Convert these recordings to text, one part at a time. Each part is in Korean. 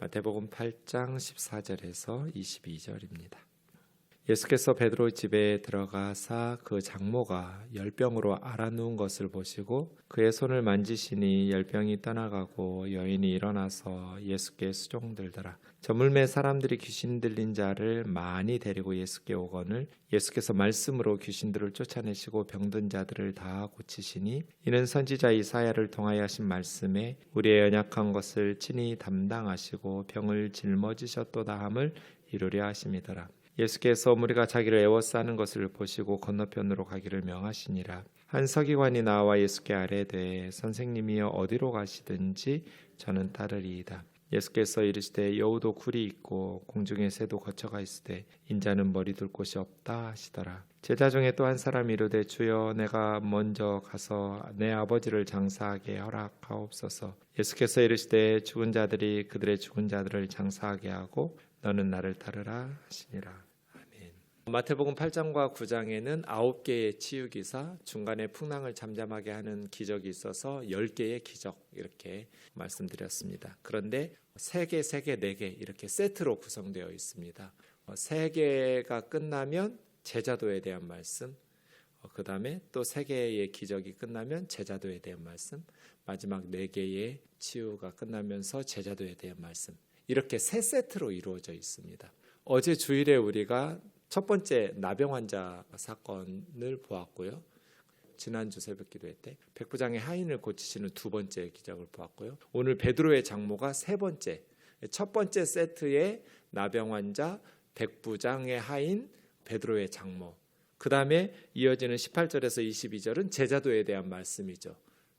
마태복음 8장 14절에서 22절입니다. 예수께서 베드로 집에 들어가사 그 장모가 열병으로 앓아누운 것을 보시고 그의 손을 만지시니 열병이 떠나가고 여인이 일어나서 예수께 수종들더라. 저물매 사람들이 귀신 들린 자를 많이 데리고 예수께 오거늘 예수께서 말씀으로 귀신들을 쫓아내시고 병든 자들을 다 고치시니 이는 선지자 이사야를 통하여 하신 말씀에 우리의 연약한 것을 친히 담당하시고 병을 짊어지셨도다 함을 이루려 하심이더라. 예수께서 무리가 자기를 애워싸는 것을 보시고 건너편으로 가기를 명하시니라. 한 서기관이 나와 예수께 아뢰되 선생님이여 어디로 가시든지 저는 따르리이다. 예수께서 이르시되 여우도 굴이 있고 공중의 새도 거처가 있으되 인자는 머리 둘 곳이 없다 하시더라. 제자 중에 또 한 사람이 이르되 주여 내가 먼저 가서 내 아버지를 장사하게 허락하옵소서. 예수께서 이르시되 죽은 자들이 그들의 죽은 자들을 장사하게 하고 너는 나를 따르라 하시니라. 아멘. 마태복음 8장과 9장에는 9개의 치유기사, 중간에 풍랑을 잠잠하게 하는 기적이 있어서 10개의 기적 이렇게 말씀드렸습니다. 그런데 3개, 3개, 4개 이렇게 세트로 구성되어 있습니다. 3개가 끝나면 제자도에 대한 말씀, 그 다음에 또 3개의 기적이 끝나면 제자도에 대한 말씀, 마지막 4개의 치유가 끝나면서 제자도에 대한 말씀, 이렇게 3세트로 이루어져 있습니다. 어제 주일에 우리가 첫 번째 나병 환자 사건을 보았고요. 지난주 새벽 기도회 때 백부장의 하인을 고치시는 2번째 기적을 보았고요. 오늘 베드로의 장모가 3번째, 첫 번째 세트의 나병 환자, 백부장의 하인, 베드로의 장모, 그 다음에 이어지는 18절에서 22절은 제자도에 대한 말씀이죠.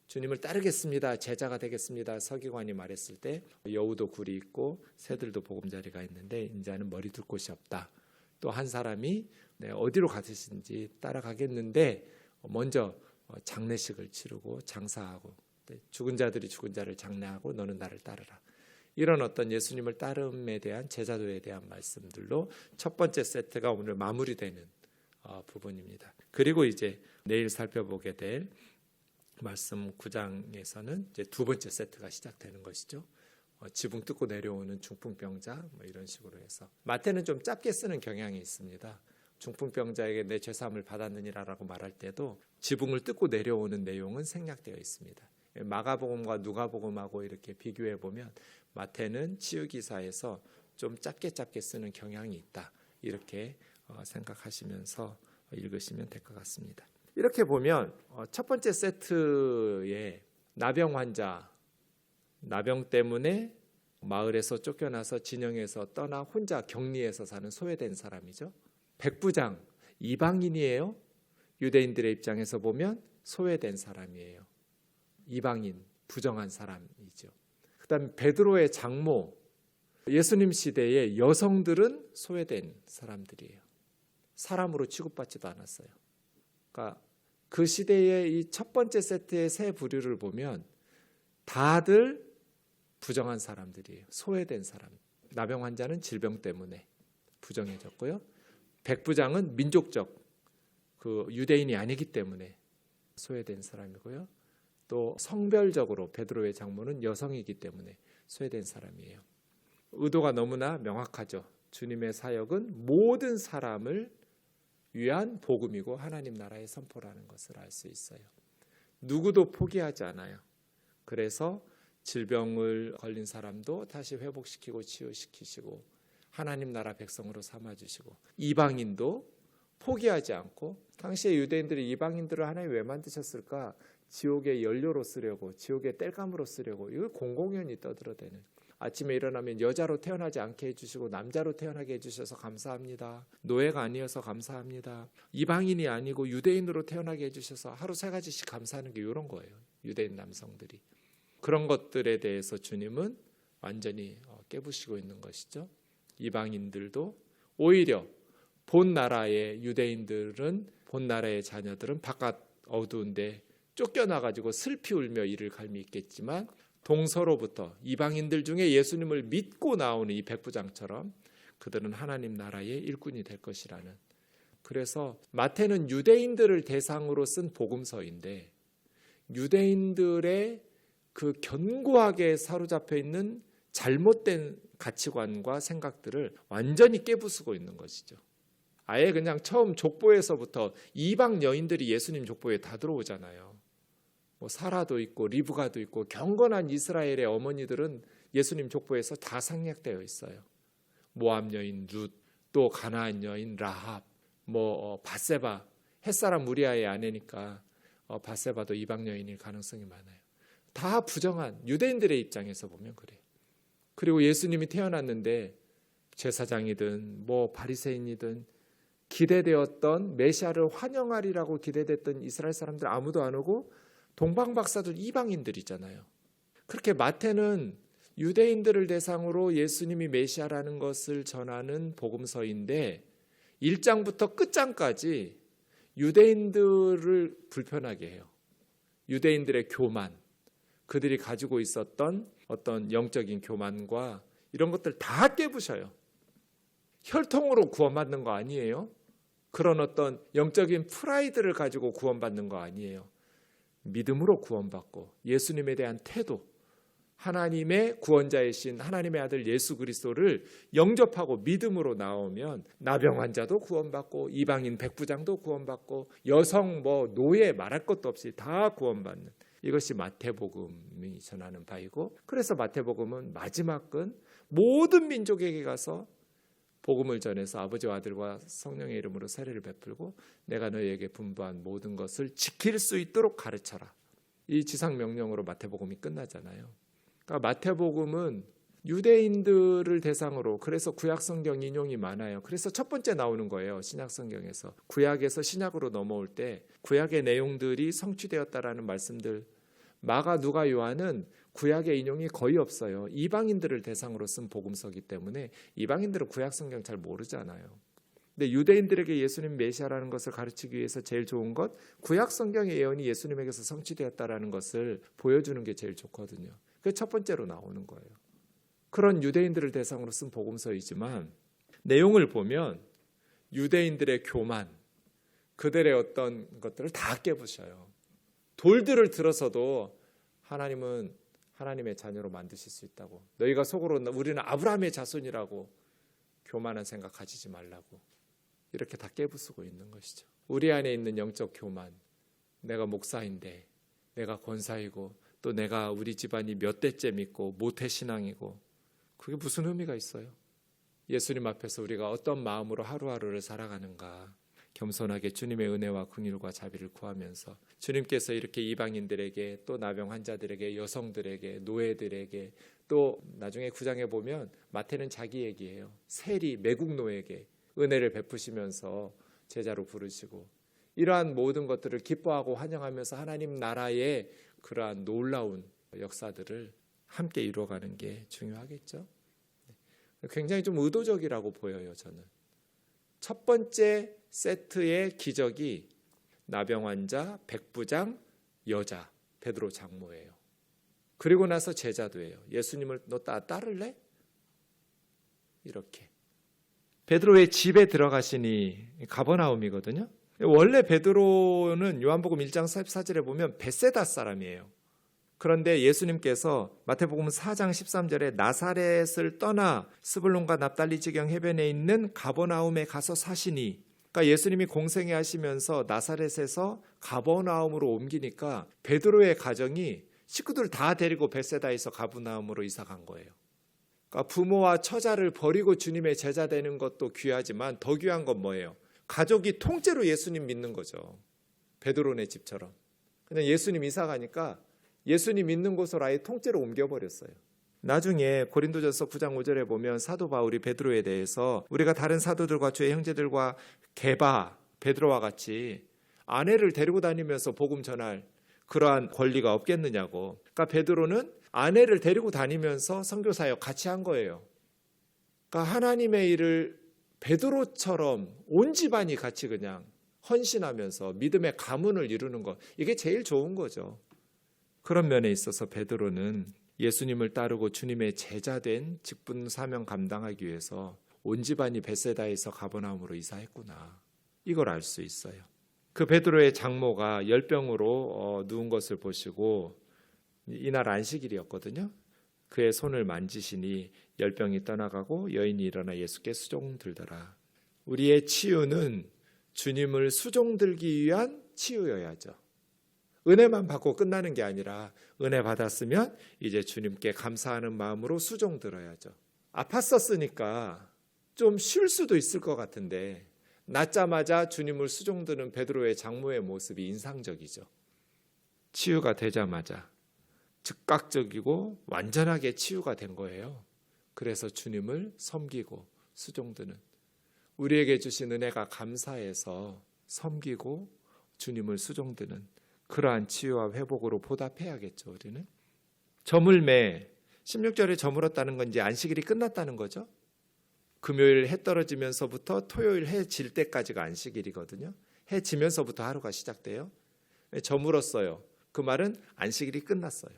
주님을 따르겠습니다. 제자가 되겠습니다. 서기관이 말했을 때 여우도 굴이 있고 새들도 보금자리가 있는데 인자는 머리 둘 곳이 없다. 또 한 사람이 어디로 가시든지 따라가겠는데 먼저 장례식을 치르고 장사하고 죽은 자들이 죽은 자를 장례하고 너는 나를 따르라. 이런 어떤 예수님을 따름에 대한 제자도에 대한 말씀들로 첫 번째 세트가 오늘 마무리되는 부분입니다. 그리고 이제 내일 살펴보게 될 말씀 9장에서는 이제 2번째 세트가 시작되는 것이죠. 지붕 뜯고 내려오는 중풍병자 이런 식으로 해서 마태는 좀 짧게 쓰는 경향이 있습니다. 중풍병자에게 내 죄사함을 받았느니라라고 말할 때도 지붕을 뜯고 내려오는 내용은 생략되어 있습니다. 마가복음과 누가복음하고 이렇게 비교해 보면 마태는 치유기사에서 좀 짧게 쓰는 경향이 있다. 이렇게 생각하시면서 읽으시면 될 것 같습니다. 이렇게 보면 첫 번째 세트에 나병 환자, 나병 때문에 마을에서 쫓겨나서 진영에서 떠나 혼자 격리해서 사는 소외된 사람이죠. 백부장, 이방인이에요. 유대인들의 입장에서 보면 소외된 사람이에요. 이방인, 부정한 사람이죠. 그 다음에 베드로의 장모, 예수님 시대의 여성들은 소외된 사람들이에요. 사람으로 취급받지도 않았어요. 그러니까 그 시대의 이 첫 번째 세트의 세 부류를 보면 다들 부정한 사람들이에요. 소외된 사람. 나병 환자는 질병 때문에 부정해졌고요. 백부장은 민족적 그 유대인이 아니기 때문에 소외된 사람이고요. 또 성별적으로 베드로의 장모는 여성이기 때문에 소외된 사람이에요. 의도가 너무나 명확하죠. 주님의 사역은 모든 사람을 위한 복음이고 하나님 나라의 선포라는 것을 알 수 있어요. 누구도 포기하지 않아요. 그래서 질병을 걸린 사람도 다시 회복시키고 치유시키시고 하나님 나라 백성으로 삼아주시고 이방인도 포기하지 않고 당시에 유대인들이 이방인들을 하나님 왜 만드셨을까? 지옥의 연료로 쓰려고, 지옥의 땔감으로 쓰려고. 이걸 공공연히 떠들어대는. 아침에 일어나면 여자로 태어나지 않게 해주시고 남자로 태어나게 해주셔서 감사합니다. 노예가 아니어서 감사합니다. 이방인이 아니고 유대인으로 태어나게 해주셔서 하루 3가지씩 감사하는 게 이런 거예요. 유대인 남성들이. 그런 것들에 대해서 주님은 완전히 깨부시고 있는 것이죠. 이방인들도 오히려 본 나라의 유대인들은, 본 나라의 자녀들은 바깥 어두운데 쫓겨나가지고 슬피 울며 이를 갈미 있겠지만 동서로부터 이방인들 중에 예수님을 믿고 나오는 이 백부장처럼 그들은 하나님 나라의 일꾼이 될 것이라는. 그래서 마태는 유대인들을 대상으로 쓴 복음서인데 유대인들의 그 견고하게 사로잡혀 있는 잘못된 가치관과 생각들을 완전히 깨부수고 있는 것이죠. 아예 그냥 처음 족보에서부터 이방 여인들이 예수님 족보에 다 들어오잖아요. 뭐 사라도 있고 리브가도 있고 경건한 이스라엘의 어머니들은 예수님 족보에서 다 상략되어 있어요. 모압 여인 룻, 또 가나안 여인 라합, 바세바, 햇사람 우리아의 아내니까 바세바도 이방 여인일 가능성이 많아요. 다 부정한 유대인들의 입장에서 보면 그래요. 그리고 예수님이 태어났는데 제사장이든 바리새인이든 기대되었던 메시아를 환영하리라고 기대됐던 이스라엘 사람들 아무도 안 오고 동방박사들 이방인들이잖아요. 그렇게 마태는 유대인들을 대상으로 예수님이 메시아라는 것을 전하는 복음서인데 1장부터 끝장까지 유대인들을 불편하게 해요. 유대인들의 교만, 그들이 가지고 있었던 어떤 영적인 교만과 이런 것들 다 깨부셔요. 혈통으로 구원받는 거 아니에요. 그런 어떤 영적인 프라이드를 가지고 구원받는 거 아니에요. 믿음으로 구원받고 예수님에 대한 태도, 하나님의 구원자이신 하나님의 아들 예수 그리스도를 영접하고 믿음으로 나오면 나병 환자도 구원받고 이방인 백부장도 구원받고 여성 노예 말할 것도 없이 다 구원받는, 이것이 마태복음이 전하는 바이고, 그래서 마태복음은 마지막은 모든 민족에게 가서 복음을 전해서 아버지와 아들과 성령의 이름으로 세례를 베풀고 내가 너희에게 분부한 모든 것을 지킬 수 있도록 가르쳐라. 이 지상명령으로 마태복음이 끝나잖아요. 그러니까 마태복음은 유대인들을 대상으로, 그래서 구약성경 인용이 많아요. 그래서 첫 번째 나오는 거예요. 신약성경에서. 구약에서 신약으로 넘어올 때 구약의 내용들이 성취되었다라는 말씀들, 마가, 누가, 요한은 구약의 인용이 거의 없어요. 이방인들을 대상으로 쓴 복음서이기 때문에 이방인들은 구약성경 잘 모르잖아요. 근데 유대인들에게 예수님 메시아라는 것을 가르치기 위해서 제일 좋은 것, 구약성경의 예언이 예수님에게서 성취되었다라는 것을 보여주는 게 제일 좋거든요. 그게 첫 번째로 나오는 거예요. 그런 유대인들을 대상으로 쓴 복음서이지만 내용을 보면 유대인들의 교만, 그들의 어떤 것들을 다 깨부셔요. 돌들을 들어서도 하나님은 하나님의 자녀로 만드실 수 있다고, 너희가 속으로 우리는 아브라함의 자손이라고 교만한 생각 가지지 말라고, 이렇게 다 깨부수고 있는 것이죠. 우리 안에 있는 영적 교만, 내가 목사인데, 내가 권사이고, 또 내가 우리 집안이 몇 대째 믿고 모태신앙이고, 그게 무슨 의미가 있어요? 예수님 앞에서 우리가 어떤 마음으로 하루하루를 살아가는가, 겸손하게 주님의 은혜와 긍휼과 자비를 구하면서 주님께서 이렇게 이방인들에게, 또 나병 환자들에게, 여성들에게, 노예들에게, 또 나중에 9장에 보면 마태는 자기 얘기예요. 세리, 매국노에게 은혜를 베푸시면서 제자로 부르시고, 이러한 모든 것들을 기뻐하고 환영하면서 하나님 나라의 그러한 놀라운 역사들을 함께 이루어가는 게 중요하겠죠. 굉장히 좀 의도적이라고 보여요, 저는. 첫 번째 세트의 기적이 나병 환자, 백부장, 여자, 베드로 장모예요. 그리고 나서 제자도예요. 예수님을 너 따를래? 이렇게. 베드로의 집에 들어가시니 가버나움이거든요. 원래 베드로는 요한복음 1장 14절에 보면 벳세다 사람이에요. 그런데 예수님께서 마태복음 4장 13절에 나사렛을 떠나 스불론과 납달리 지경 해변에 있는 가버나움에 가서 사시니, 그러니까 예수님이 공생애 하시면서 나사렛에서 가버나움으로 옮기니까 베드로의 가정이 식구들 다 데리고 벳세다에서 가버나움으로 이사 간 거예요. 그러니까 부모와 처자를 버리고 주님의 제자 되는 것도 귀하지만 더 귀한 건 뭐예요? 가족이 통째로 예수님 믿는 거죠. 베드로네 집처럼. 그냥 예수님 이사 가니까 예수님 믿는 곳으로 아예 통째로 옮겨버렸어요. 나중에 고린도전서 9장 5절에 보면 사도 바울이 베드로에 대해서 우리가 다른 사도들과 주의 형제들과 게바, 베드로와 같이 아내를 데리고 다니면서 복음 전할 그러한 권리가 없겠느냐고. 그러니까 베드로는 아내를 데리고 다니면서 선교사역 같이 한 거예요. 그러니까 하나님의 일을 베드로처럼 온 집안이 같이 그냥 헌신하면서 믿음의 가문을 이루는 것, 이게 제일 좋은 거죠. 그런 면에 있어서 베드로는 예수님을 따르고 주님의 제자된 직분 사명 감당하기 위해서 온 집안이 벳세다에서 가버나움으로 이사했구나, 이걸 알 수 있어요. 그 베드로의 장모가 열병으로 누운 것을 보시고, 이날 안식일이었거든요. 그의 손을 만지시니 열병이 떠나가고 여인이 일어나 예수께 수종들더라. 우리의 치유는 주님을 수종들기 위한 치유여야죠. 은혜만 받고 끝나는 게 아니라 은혜 받았으면 이제 주님께 감사하는 마음으로 수종들어야죠. 아팠었으니까 좀 쉴 수도 있을 것 같은데 낫자마자 주님을 수종드는 베드로의 장모의 모습이 인상적이죠. 치유가 되자마자 즉각적이고 완전하게 치유가 된 거예요. 그래서 주님을 섬기고 수종드는, 우리에게 주신 은혜가 감사해서 섬기고 주님을 수종드는 그러한 치유와 회복으로 보답해야겠죠. 우리는 저물매 16절에 저물었다는 건 이제 안식일이 끝났다는 거죠. 금요일 해 떨어지면서부터 토요일 해 질 때까지가 안식일이거든요. 해 지면서부터 하루가 시작돼요. 저물었어요. 그 말은 안식일이 끝났어요.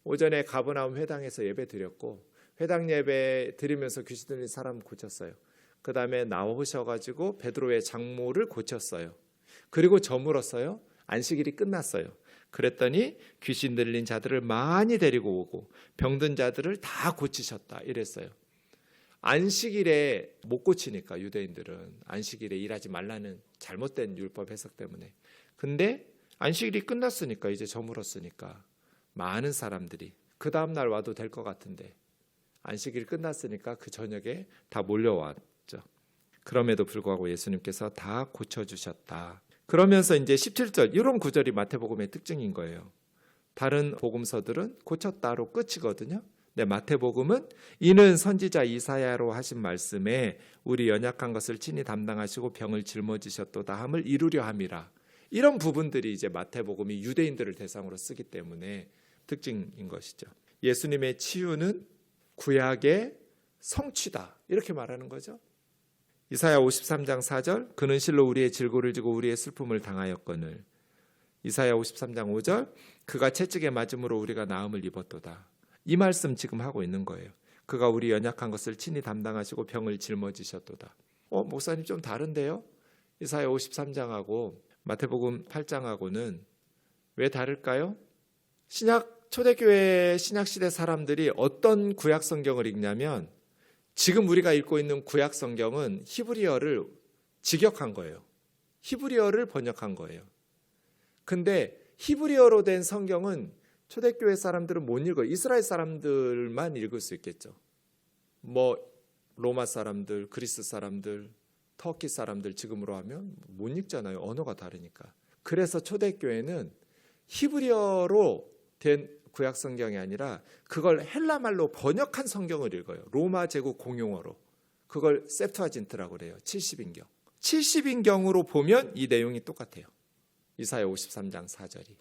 오전에 가버나움 회당에서 예배 드렸고 회당 예배 드리면서 귀신 들린 사람 고쳤어요. 그 다음에 나오셔가지고 베드로의 장모를 고쳤어요. 그리고 저물었어요. 안식일이 끝났어요. 그랬더니 귀신 들린 자들을 많이 데리고 오고 병든 자들을 다 고치셨다 이랬어요. 안식일에 못 고치니까 유대인들은 안식일에 일하지 말라는 잘못된 율법 해석 때문에. 근데 안식일이 끝났으니까 이제 저물었으니까 많은 사람들이 그 다음날 와도 될 것 같은데 안식일 끝났으니까 그 저녁에 다 몰려왔죠. 그럼에도 불구하고 예수님께서 다 고쳐주셨다. 그러면서 이제 17절 이런 구절이 마태복음의 특징인 거예요. 다른 복음서들은 고쳤다로 끝이거든요. 근데 마태복음은 이는 선지자 이사야로 하신 말씀에 우리 연약한 것을 친히 담당하시고 병을 짊어지셨도다 함을 이루려 함이라. 이런 부분들이 이제 마태복음이 유대인들을 대상으로 쓰기 때문에 특징인 것이죠. 예수님의 치유는 구약의 성취다 이렇게 말하는 거죠. 이사야 53장 4절 그는 실로 우리의 질고를 지고 우리의 슬픔을 당하였거늘. 이사야 53장 5절 그가 채찍에 맞음으로 우리가 나음을 입었도다. 이 말씀 지금 하고 있는 거예요. 그가 우리 연약한 것을 친히 담당하시고 병을 짊어지셨도다. 목사님 좀 다른데요? 이사야 53장하고 마태복음 8장하고는 왜 다를까요? 초대교회 신약시대 사람들이 어떤 구약 성경을 읽냐면 지금 우리가 읽고 있는 구약 성경은 히브리어를 직역한 거예요. 히브리어를 번역한 거예요. 근데 히브리어로 된 성경은 초대교회 사람들은 못 읽어요. 이스라엘 사람들만 읽을 수 있겠죠. 로마 사람들, 그리스 사람들, 터키 사람들 지금으로 하면 못 읽잖아요. 언어가 다르니까. 그래서 초대교회는 히브리어로 된 구약 성경이 아니라 그걸 헬라말로 번역한 성경을 읽어요. 로마 제국 공용어로. 그걸 septuagint라고 그래요. 70인경. 70인경으로 보면 이 내용이 똑같아요. 이사야 53장 4절이.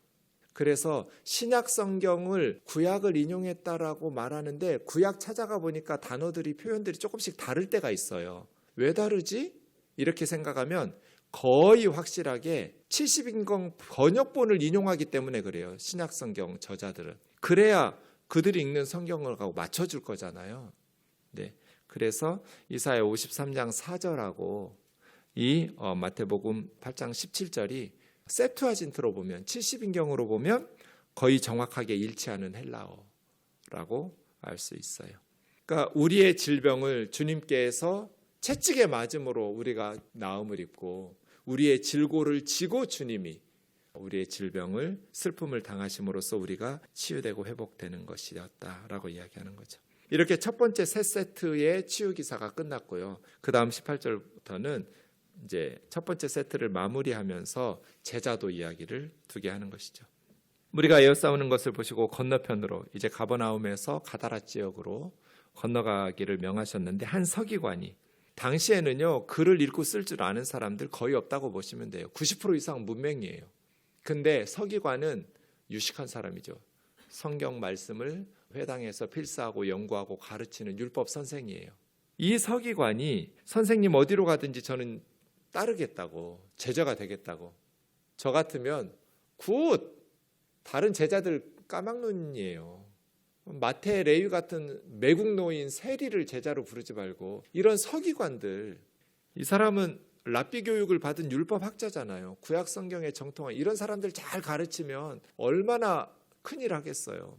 그래서 신약 성경을 구약을 인용했다라고 말하는데 구약 찾아가 보니까 단어들이 표현들이 조금씩 다를 때가 있어요. 왜 다르지? 이렇게 생각하면 거의 확실하게 70인경 번역본을 인용하기 때문에 그래요. 신약 성경 저자들은. 그래야 그들이 읽는 성경을 가고 맞춰줄 거잖아요. 네. 그래서 이사야 53장 4절하고 이 마태복음 8장 17절이 septuagint로 보면 70인경으로 보면 거의 정확하게 일치하는 헬라어라고 알 수 있어요. 그러니까 우리의 질병을 주님께서 채찍에 맞음으로 우리가 나음을 입고 우리의 질고를 지고 주님이 우리의 질병을 슬픔을 당하심으로써 우리가 치유되고 회복되는 것이었다라고 이야기하는 거죠. 이렇게 첫 번째 세 세트의 치유 기사가 끝났고요. 그 다음 18절부터는 이제 첫 번째 세트를 마무리하면서 제자도 이야기를 두게 하는 것이죠. 무리가 에워싸우는 것을 보시고 건너편으로 이제 가버나움에서 가다라 지역으로 건너가기를 명하셨는데 한 서기관이 당시에는요 글을 읽고 쓸 줄 아는 사람들 거의 없다고 보시면 돼요. 90% 이상 문맹이에요. 근데 서기관은 유식한 사람이죠. 성경 말씀을 회당에서 필사하고 연구하고 가르치는 율법 선생이에요. 이 서기관이 선생님 어디로 가든지 저는 따르겠다고, 제자가 되겠다고. 저 같으면 굿! 다른 제자들 까막눈이에요. 마태, 레위 같은 매국노인 세리를 제자로 부르지 말고 이런 서기관들, 이 사람은 랍비 교육을 받은 율법 학자잖아요. 구약 성경에 정통한 이런 사람들 잘 가르치면 얼마나 큰일 하겠어요.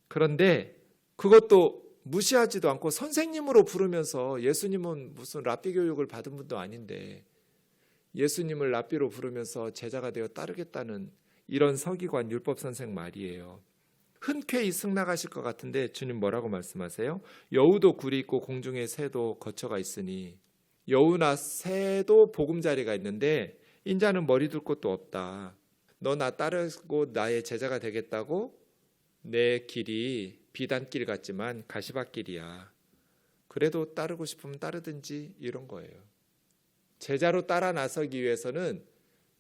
그런데 그것도 무시하지도 않고 선생님으로 부르면서, 예수님은 무슨 랍비 교육을 받은 분도 아닌데 예수님을 랍비로 부르면서 제자가 되어 따르겠다는 이런 서기관 율법 선생 말이에요. 흔쾌히 승낙하실 것 같은데 주님 뭐라고 말씀하세요? 여우도 굴이 있고 공중에 새도 거처가 있으니, 여우나 새도 보금자리가 있는데 인자는 머리 둘 곳도 없다. 너 나 따르고 나의 제자가 되겠다고? 내 길이 비단길 같지만 가시밭길이야. 그래도 따르고 싶으면 따르든지, 이런 거예요. 제자로 따라 나서기 위해서는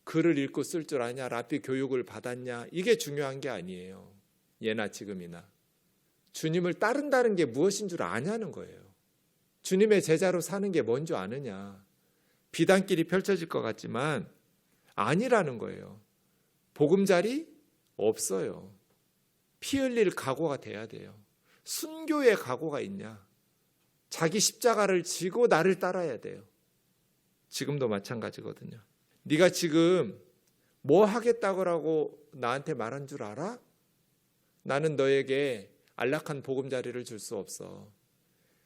글을 읽고 쓸 줄 아냐, 랍비 교육을 받았냐, 이게 중요한 게 아니에요. 예나 지금이나. 주님을 따른다는 게 무엇인 줄 아냐는 거예요. 주님의 제자로 사는 게 뭔 줄 아느냐. 비단길이 펼쳐질 것 같지만 아니라는 거예요. 보금자리 없어요. 피 흘릴 각오가 돼야 돼요. 순교의 각오가 있냐. 자기 십자가를 지고 나를 따라야 돼요. 지금도 마찬가지거든요. 네가 지금 뭐 하겠다고 나한테 말한 줄 알아? 나는 너에게 안락한 보금자리를 줄 수 없어.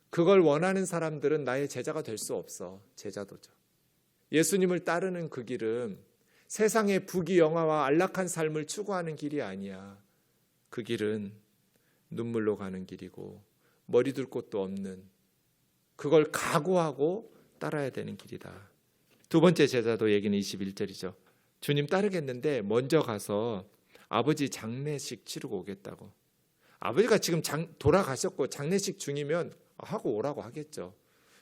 그걸 원하는 사람들은 나의 제자가 될 수 없어. 제자도죠. 예수님을 따르는 그 길은 세상의 부귀영화와 안락한 삶을 추구하는 길이 아니야. 그 길은 눈물로 가는 길이고 머리 둘 곳도 없는, 그걸 각오하고 따라야 되는 길이다. 두 번째 제자도 얘기는 21절이죠. 주님 따르겠는데 먼저 가서 아버지 장례식 치르고 오겠다고. 아버지가 지금 돌아가셨고 장례식 중이면 하고 오라고 하겠죠.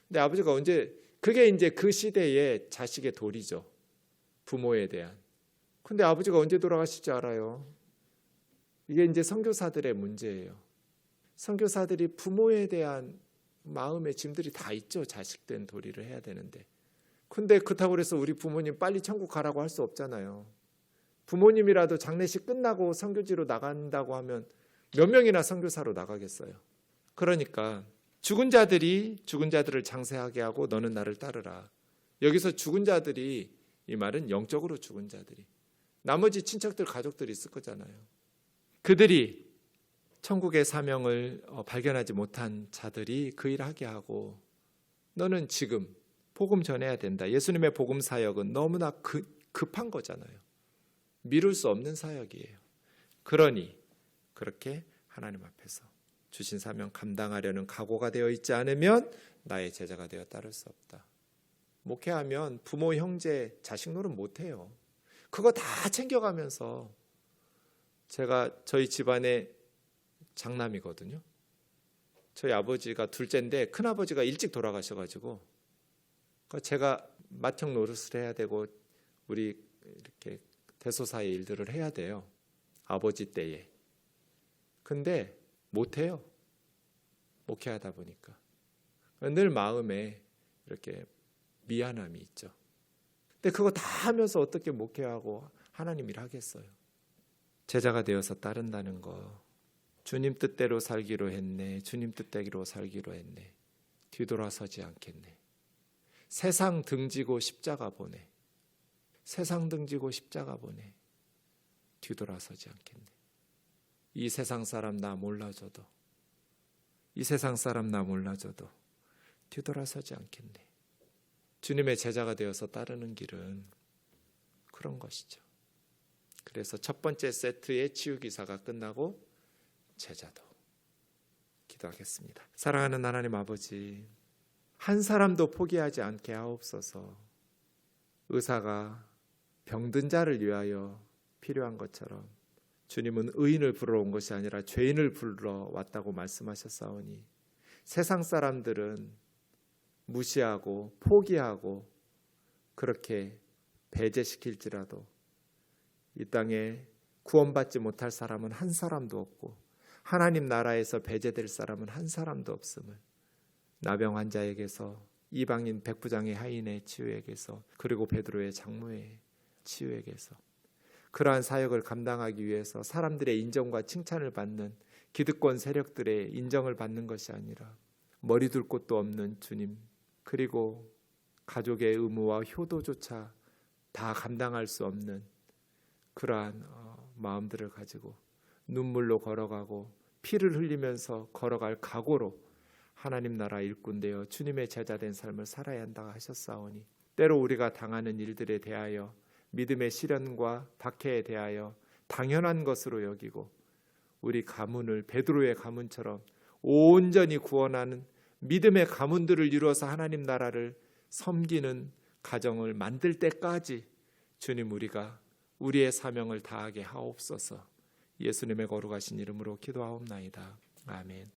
근데 아버지가 언제, 그게 이제 그 시대의 자식의 도리죠. 부모에 대한. 근데 아버지가 언제 돌아가실지 알아요? 이게 이제 선교사들의 문제예요. 선교사들이 부모에 대한 마음의 짐들이 다 있죠. 자식된 도리를 해야 되는데. 근데 그렇다고 해서 우리 부모님 빨리 천국 가라고 할 수 없잖아요. 부모님이라도 장례식 끝나고 선교지로 나간다고 하면 몇 명이나 선교사로 나가겠어요. 그러니까 죽은 자들을 장세하게 하고 너는 나를 따르라. 여기서 죽은 자들이, 이 말은 영적으로 죽은 자들이, 나머지 친척들, 가족들이 있을 거잖아요. 그들이 천국의 사명을 발견하지 못한 자들이 그 일을 하게 하고, 너는 지금 복음 전해야 된다. 예수님의 복음 사역은 너무나 급한 거잖아요. 미룰 수 없는 사역이에요. 그러니 그렇게 하나님 앞에서 주신 사명 감당하려는 각오가 되어 있지 않으면 나의 제자가 되어 따를 수 없다. 목회하면 부모, 형제, 자식 노릇 못해요. 그거 다 챙겨가면서, 제가 저희 집안의 장남이거든요. 저희 아버지가 둘째인데 큰아버지가 일찍 돌아가셔가지고 제가 맏형 노릇을 해야 되고 우리 이렇게 대소사의 일들을 해야 돼요. 아버지 때에. 근데 못해요. 목회하다 보니까. 늘 마음에 이렇게 미안함이 있죠. 근데 그거 다 하면서 어떻게 목회하고 하나님 일 하겠어요. 제자가 되어서 따른다는 거. 주님 뜻대로 살기로 했네. 주님 뜻대로 살기로 했네. 뒤돌아서지 않겠네. 세상 등지고 십자가 보내. 세상 등지고 십자가 보내. 뒤돌아서지 않겠네. 이 세상 사람 나 몰라줘도, 이 세상 사람 나 몰라줘도 뒤돌아서지 않겠네. 주님의 제자가 되어서 따르는 길은 그런 것이죠. 그래서 첫 번째 세트의 치유기사가 끝나고 제자도. 기도하겠습니다. 사랑하는 하나님 아버지, 한 사람도 포기하지 않게 하옵소서. 의사가 병든 자를 위하여 필요한 것처럼 주님은 의인을 부르러 온 것이 아니라 죄인을 부르러 왔다고 말씀하셨사오니, 세상 사람들은 무시하고 포기하고 그렇게 배제시킬지라도 이 땅에 구원받지 못할 사람은 한 사람도 없고 하나님 나라에서 배제될 사람은 한 사람도 없음을, 나병 환자에게서, 이방인 백부장의 하인의 치유에게서, 그리고 베드로의 장모의 치유에게서, 그러한 사역을 감당하기 위해서 사람들의 인정과 칭찬을 받는 기득권 세력들의 인정을 받는 것이 아니라 머리 둘 곳도 없는 주님, 그리고 가족의 의무와 효도조차 다 감당할 수 없는 그러한 마음들을 가지고 눈물로 걸어가고 피를 흘리면서 걸어갈 각오로 하나님 나라 일꾼 되어 주님의 제자된 삶을 살아야 한다고 하셨사오니 때로 우리가 당하는 일들에 대하여 믿음의 시련과 박해에 대하여 당연한 것으로 여기고 우리 가문을 베드로의 가문처럼 온전히 구원하는 믿음의 가문들을 이루어서 하나님 나라를 섬기는 가정을 만들 때까지 주님 우리가 우리의 사명을 다하게 하옵소서. 예수님의 거룩하신 이름으로 기도하옵나이다. 아멘.